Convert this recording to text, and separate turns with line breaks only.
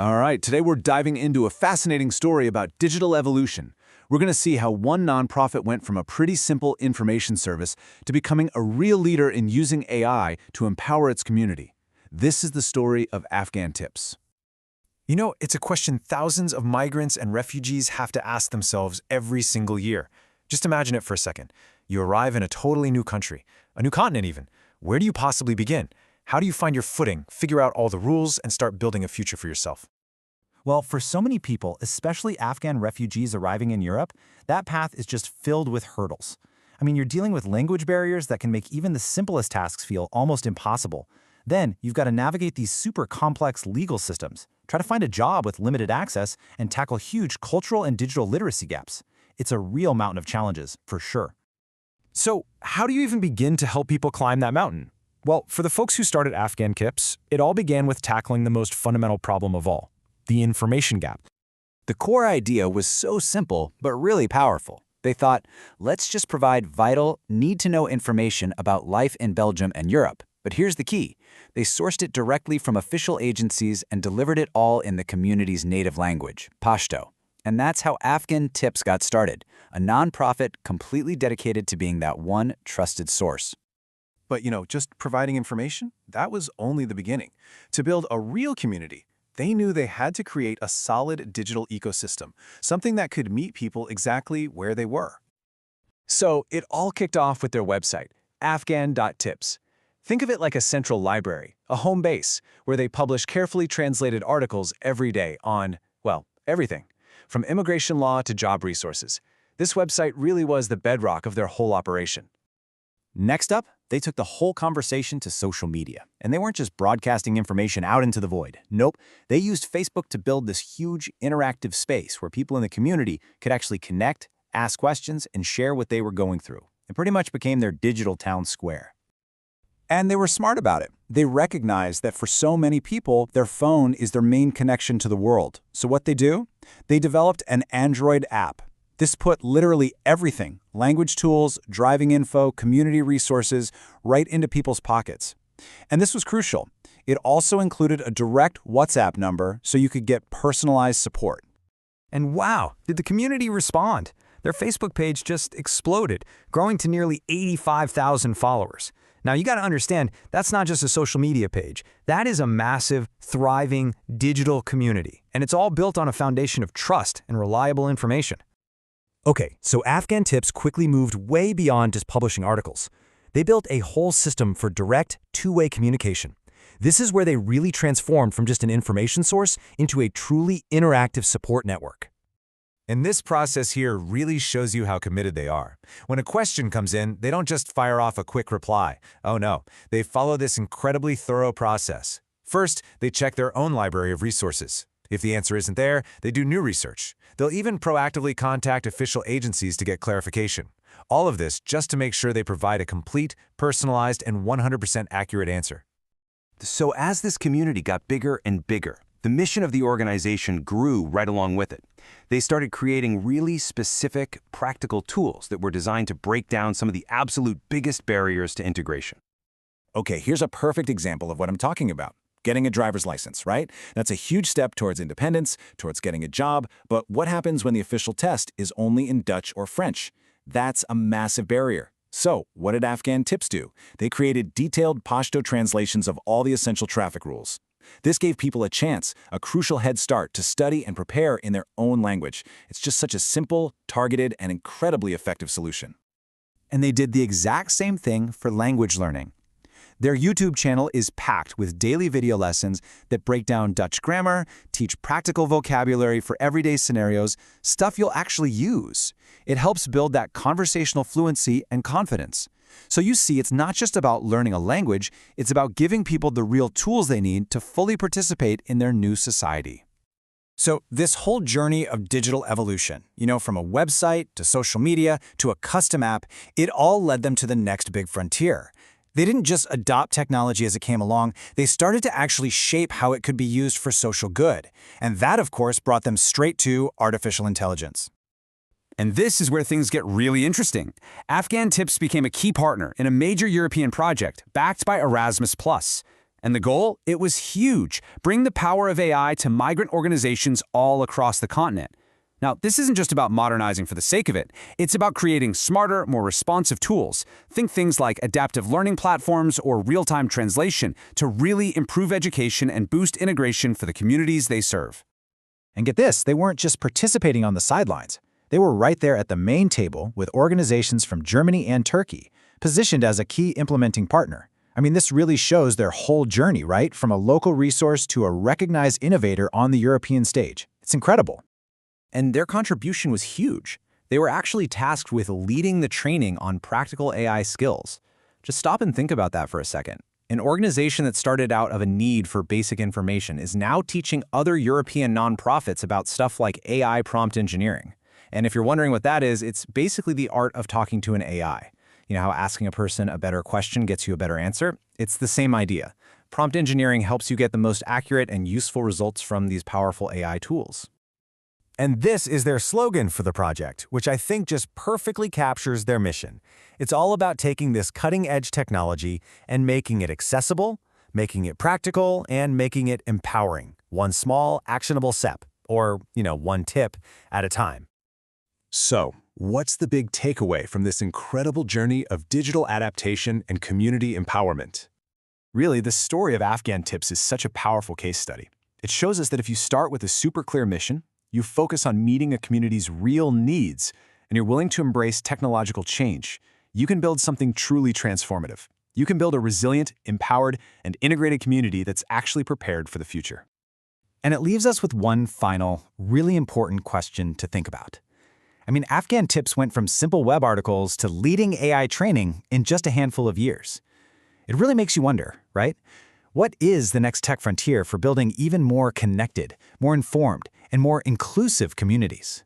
All right, today we're diving into a fascinating story about digital evolution. We're going to see how one nonprofit went from a pretty simple information service to becoming a real leader in using AI to empower its community. This is the story of Afghan Tips.
You know, it's a question thousands of migrants and refugees have to ask themselves every single year. Just imagine it for a second. You arrive in a totally new country, a new continent even. Where do you possibly begin? How do you find your footing, figure out all the rules, and start building a future for yourself?
Well, for so many people, especially Afghan refugees arriving in Europe, that path is just filled with hurdles. I mean, you're dealing with language barriers that can make even the simplest tasks feel almost impossible. Then, you've got to navigate these super complex legal systems, try to find a job with limited access, and tackle huge cultural and digital literacy gaps. It's a real mountain of challenges, for sure.
So, how do you even begin to help people climb that mountain? Well, for the folks who started Afghan Tips, it all began with tackling the most fundamental problem of all, the information gap.
The core idea was so simple, but really powerful. They thought, let's just provide vital, need-to-know information about life in Belgium and Europe. But here's the key. They sourced it directly from official agencies and delivered it all in the community's native language, Pashto. And that's how Afghan Tips got started, a nonprofit completely dedicated to being that one trusted source.
But just providing information? That was only the beginning. To build a real community, they knew they had to create a solid digital ecosystem, something that could meet people exactly where they were. So it all kicked off with their website, Afghan.tips. Think of it like a central library, a home base, where they publish carefully translated articles every day on, well, everything, from immigration law to job resources. This website really was the bedrock of their whole operation.
Next up, they took the whole conversation to social media. And they weren't just broadcasting information out into the void. Nope, they used Facebook to build this huge interactive space where people in the community could actually connect, ask questions, and share what they were going through. It pretty much became their digital town square.
And they were smart about it. They recognized that for so many people, their phone is their main connection to the world. So what they do? They developed an Android app. This put literally everything, language tools, driving info, community resources, right into people's pockets. And this was crucial. It also included a direct WhatsApp number so you could get personalized support.
And wow, did the community respond? Their Facebook page just exploded, growing to nearly 85,000 followers. Now, you got to understand, that's not just a social media page. That is a massive, thriving digital community, and it's all built on a foundation of trust and reliable information.
Okay, so Afghan Tips quickly moved way beyond just publishing articles. They built a whole system for direct, two-way communication. This is where they really transformed from just an information source into a truly interactive support network.
And this process here really shows you how committed they are. When a question comes in, they don't just fire off a quick reply. Oh no, they follow this incredibly thorough process. First, they check their own library of resources. If the answer isn't there, they do new research. They'll even proactively contact official agencies to get clarification. All of this just to make sure they provide a complete, personalized, and 100% accurate answer.
So as this community got bigger and bigger, the mission of the organization grew right along with it. They started creating really specific, practical tools that were designed to break down some of the absolute biggest barriers to integration.
Okay, here's a perfect example of what I'm talking about. Getting a driver's license, right? That's a huge step towards independence, towards getting a job, but what happens when the official test is only in Dutch or French? That's a massive barrier. So, what did Afghan Tips do? They created detailed Pashto translations of all the essential traffic rules. This gave people a chance, a crucial head start to study and prepare in their own language. It's just such a simple, targeted, and incredibly effective solution.
And they did the exact same thing for language learning. Their YouTube channel is packed with daily video lessons that break down Dutch grammar, teach practical vocabulary for everyday scenarios, stuff you'll actually use. It helps build that conversational fluency and confidence. So you see, it's not just about learning a language, it's about giving people the real tools they need to fully participate in their new society.
So this whole journey of digital evolution, from a website to social media to a custom app, it all led them to the next big frontier. They didn't just adopt technology as it came along, they started to actually shape how it could be used for social good. And that, of course, brought them straight to artificial intelligence.
And this is where things get really interesting. Afghan Tips became a key partner in a major European project backed by Erasmus+. And the goal? It was huge. Bring the power of AI to migrant organizations all across the continent. Now, this isn't just about modernizing for the sake of it. It's about creating smarter, more responsive tools. Think things like adaptive learning platforms or real-time translation to really improve education and boost integration for the communities they serve.
And get this, they weren't just participating on the sidelines. They were right there at the main table with organizations from Germany and Turkey, positioned as a key implementing partner. I mean, this really shows their whole journey, right? From a local resource to a recognized innovator on the European stage. It's incredible.
And their contribution was huge. They were actually tasked with leading the training on practical AI skills. Just stop and think about that for a second. An organization that started out of a need for basic information is now teaching other European nonprofits about stuff like AI prompt engineering. And if you're wondering what that is, it's basically the art of talking to an AI. You know how asking a person a better question gets you a better answer? It's the same idea. Prompt engineering helps you get the most accurate and useful results from these powerful AI tools.
And this is their slogan for the project, which I think just perfectly captures their mission. It's all about taking this cutting-edge technology and making it accessible, making it practical, and making it empowering. One small, actionable step, or, one tip at a time.
So, what's the big takeaway from this incredible journey of digital adaptation and community empowerment? Really, the story of Afghan Tips is such a powerful case study. It shows us that if you start with a super clear mission, you focus on meeting a community's real needs, and you're willing to embrace technological change, you can build something truly transformative. You can build a resilient, empowered, and integrated community that's actually prepared for the future.
And it leaves us with one final, really important question to think about. I mean, Afghan Tips went from simple web articles to leading AI training in just a handful of years. It really makes you wonder, right? What is the next tech frontier for building even more connected, more informed, and more inclusive communities?